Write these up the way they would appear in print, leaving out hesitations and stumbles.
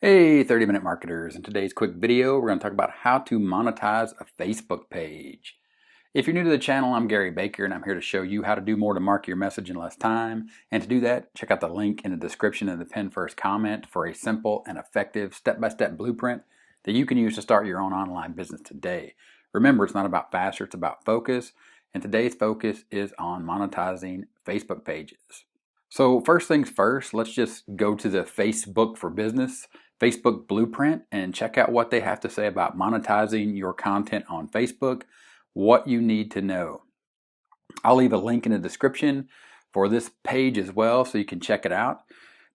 Hey 30-minute marketers, in today's quick video we're going to talk about how to monetize a Facebook page. If you're new to the channel, I'm Gary Baker and I'm here to show you how to do more to market your message in less time. And to do that, check out the link in the description and the pinned first comment for a simple and effective step-by-step blueprint that you can use to start your own online business today. Remember, it's not about faster, it's about focus, and today's focus is on monetizing Facebook pages. So first things first, let's just go to the Facebook for Business Facebook Blueprint and check out what they have to say about monetizing your content on Facebook, what you need to know. I'll leave a link in the description for this page as well so you can check it out.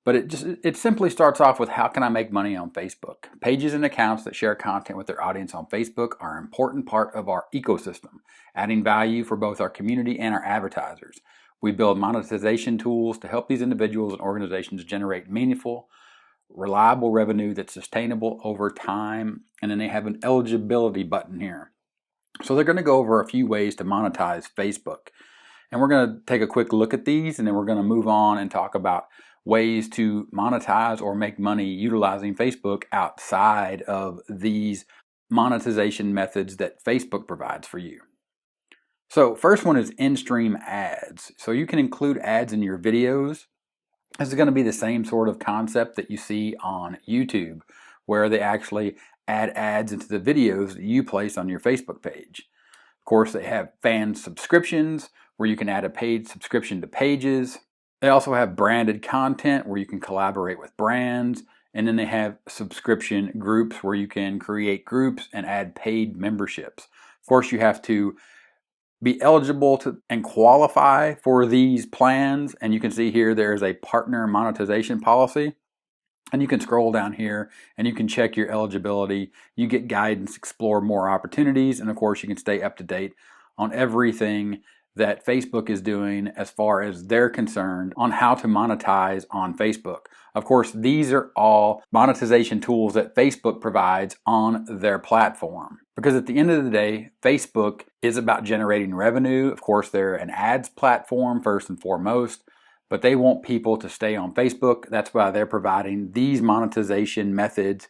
But it simply starts off with how can I make money on Facebook? Pages and accounts that share content with their audience on Facebook are an important part of our ecosystem, adding value for both our community and our advertisers. We build monetization tools to help these individuals and organizations generate meaningful, reliable revenue that's sustainable over time, and then they have an eligibility button here. So they're going to go over a few ways to monetize Facebook. And we're going to take a quick look at these, and then we're going to move on and talk about ways to monetize or make money utilizing Facebook outside of these monetization methods that Facebook provides for you. So first one is in-stream ads. So you can include ads in your videos. This is going to be the same sort of concept that you see on YouTube, where they actually add ads into the videos that you place on your Facebook page. Of course, they have fan subscriptions where you can add a paid subscription to pages. They also have branded content where you can collaborate with brands. And then they have subscription groups where you can create groups and add paid memberships. Of course, you have to be eligible to and qualify for these plans, and you can see here there's a partner monetization policy, and you can scroll down here and you can check your eligibility. You get guidance, explore more opportunities, and of course you can stay up to date on everything that Facebook is doing as far as they're concerned on how to monetize on Facebook. Of course, these are all monetization tools that Facebook provides on their platform. Because at the end of the day, Facebook is about generating revenue. Of course, they're an ads platform first and foremost, but they want people to stay on Facebook. That's why they're providing these monetization methods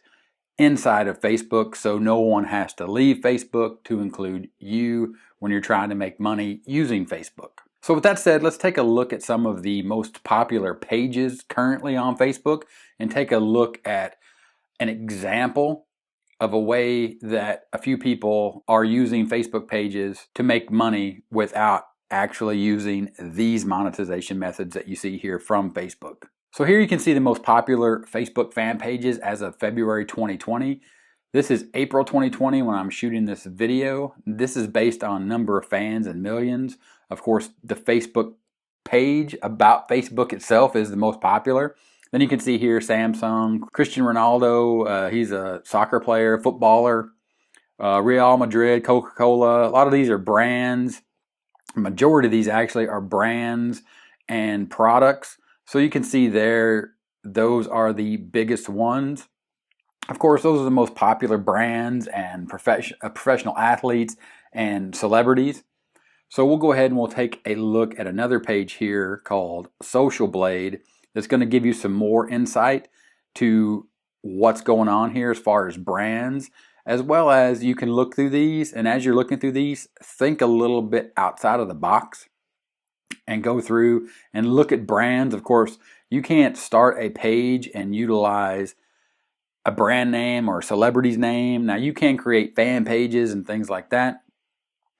inside of Facebook, so no one has to leave Facebook, to include you when you're trying to make money using Facebook. So with that said, let's take a look at some of the most popular pages currently on Facebook and take a look at an example of a way that a few people are using Facebook pages to make money without actually using these monetization methods that you see here from Facebook. So here you can see the most popular Facebook fan pages as of February 2020. This is April 2020 when I'm shooting this video. This is based on number of fans and millions. Of course, the Facebook page about Facebook itself is the most popular. Then you can see here Samsung, Cristiano Ronaldo, he's a soccer player, footballer, Real Madrid, Coca-Cola. A lot of these are brands. The majority of these actually are brands and products. So you can see there, those are the biggest ones. Of course, those are the most popular brands and professional athletes and celebrities. So we'll go ahead and we'll take a look at another page here called Social Blade that's going to give you some more insight to what's going on here as far as brands, as well as you can look through these. And as you're looking through these, think a little bit outside of the box and go through and look at brands. Of course, you can't start a page and utilize a brand name or a celebrity's name. Now you can create fan pages and things like that,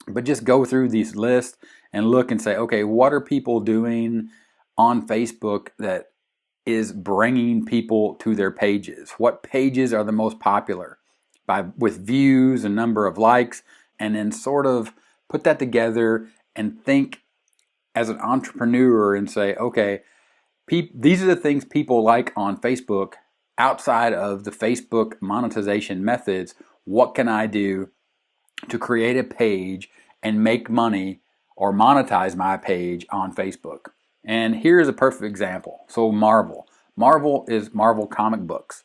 but just go through these lists and look and say, okay, what are people doing on Facebook that is bringing people to their pages? What pages are the most popular with views and number of likes? And then sort of put that together and think as an entrepreneur and say, okay, these are the things people like on Facebook outside of the Facebook monetization methods. What can I do to create a page and make money or monetize my page on Facebook? And here's a perfect example. So Marvel is Marvel comic books.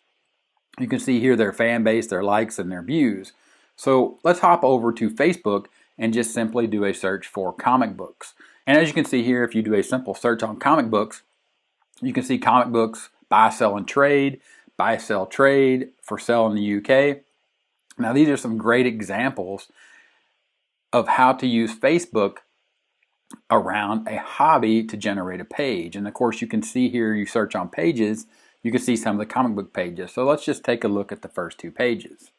You can see here their fan base, their likes, and their views. So let's hop over to Facebook and just simply do a search for comic books. And as you can see here, if you do a simple search on comic books, you can see comic books, buy, sell, and trade, buy, sell, trade, for sale in the UK. Now, these are some great examples of how to use Facebook around a hobby to generate a page. And of course, you can see here, you search on pages, you can see some of the comic book pages. So let's just take a look at the first two pages.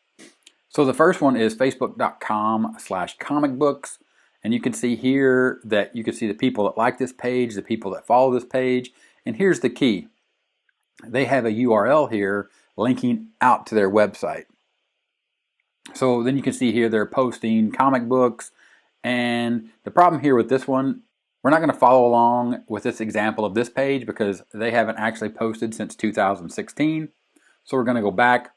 So the first one is facebook.com/comicbooks. And you can see here that you can see the people that like this page, the people that follow this page. And here's the key. They have a URL here linking out to their website. So then you can see here they're posting comic books. And the problem here with this one, we're not going to follow along with this example of this page because they haven't actually posted since 2016. So we're going to go back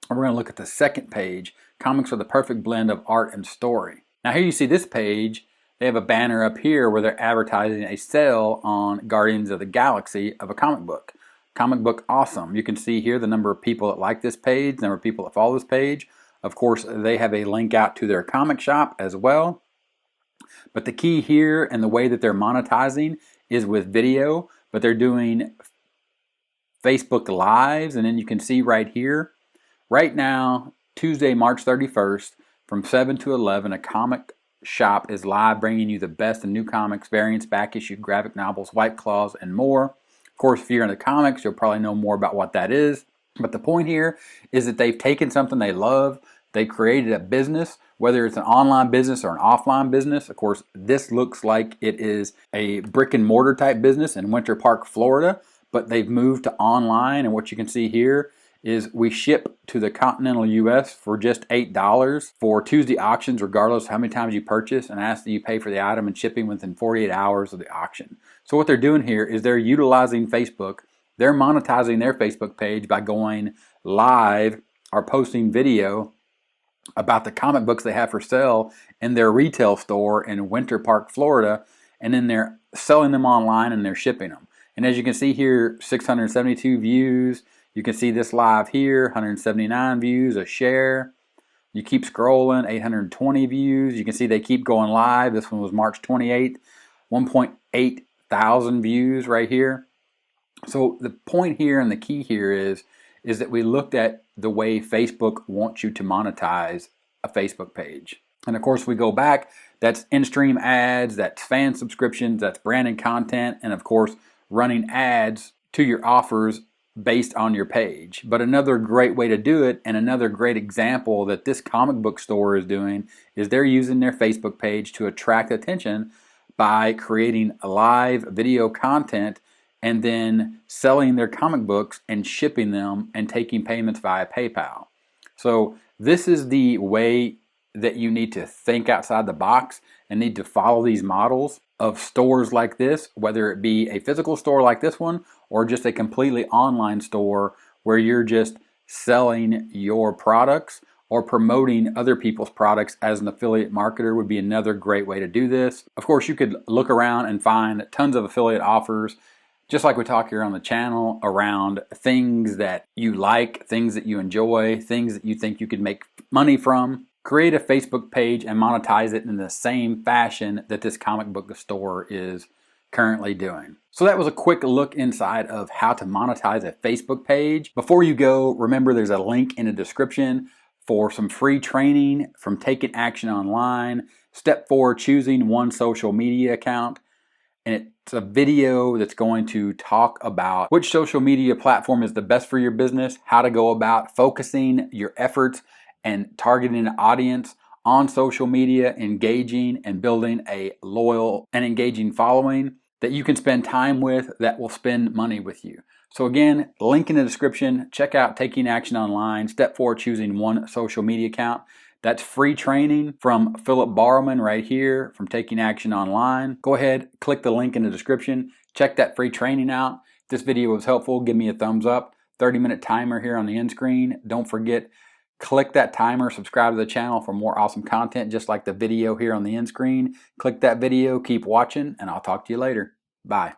and we're going to look at the second page, Comics with a Perfect Blend of Art and Story. Now here you see this page, they have a banner up here where they're advertising a sale on Guardians of the Galaxy of a comic book. Comic book awesome. You can see here the number of people that like this page, the number of people that follow this page. Of course, they have a link out to their comic shop as well. But the key here and the way that they're monetizing is with video, but they're doing Facebook Lives. And then you can see right here, right now, Tuesday, March 31st, from 7 to 11, a comic shop is live bringing you the best in new comics, variants, back issue, graphic novels, White Claws, and more. Of course, if you're into comics, you'll probably know more about what that is. But the point here is that they've taken something they love, they created a business, whether it's an online business or an offline business. Of course, this looks like it is a brick and mortar type business in Winter Park, Florida, but they've moved to online. And what you can see here is we ship to the continental US for just $8 for Tuesday auctions, regardless of how many times you purchase, and ask that you pay for the item and shipping within 48 hours of the auction. So what they're doing here is they're utilizing Facebook. They're monetizing their Facebook page by going live or posting video about the comic books they have for sale in their retail store in Winter Park, Florida, and then they're selling them online and they're shipping them. And as you can see here, 672 views. You can see this live here, 179 views, a share. You keep scrolling, 820 views. You can see they keep going live. This one was March 28th, 1.8 thousand views right here. So the point here and the key here is that we looked at the way Facebook wants you to monetize a Facebook page. And of course, we go back, that's in-stream ads, that's fan subscriptions, that's branded content, and of course, running ads to your offers based on your page. But another great way to do it, and another great example that this comic book store is doing, is they're using their Facebook page to attract attention by creating live video content and then selling their comic books and shipping them and taking payments via PayPal. So this is the way that you need to think outside the box and need to follow these models of stores like this, whether it be a physical store like this one or just a completely online store where you're just selling your products or promoting other people's products as an affiliate marketer would be another great way to do this. Of course, you could look around and find tons of affiliate offers, just like we talk here on the channel, around things that you like, things that you enjoy, things that you think you could make money from. Create a Facebook page and monetize it in the same fashion that this comic book store is currently doing. So that was a quick look inside of how to monetize a Facebook page. Before you go, remember there's a link in the description for some free training from Taking Action Online. Step 4, choosing one social media account. And it's a video that's going to talk about which social media platform is the best for your business, how to go about focusing your efforts and targeting an audience on social media, engaging and building a loyal and engaging following that you can spend time with that will spend money with you. So again, link in the description. Check out Taking Action Online. Step 4, choosing one social media account. That's free training from Philip Barrowman right here from Taking Action Online. Go ahead, click the link in the description. Check that free training out. If this video was helpful, give me a thumbs up. 30-minute timer here on the end screen. Don't forget, click that timer, subscribe to the channel for more awesome content, just like the video here on the end screen. Click that video, keep watching, and I'll talk to you later. Bye.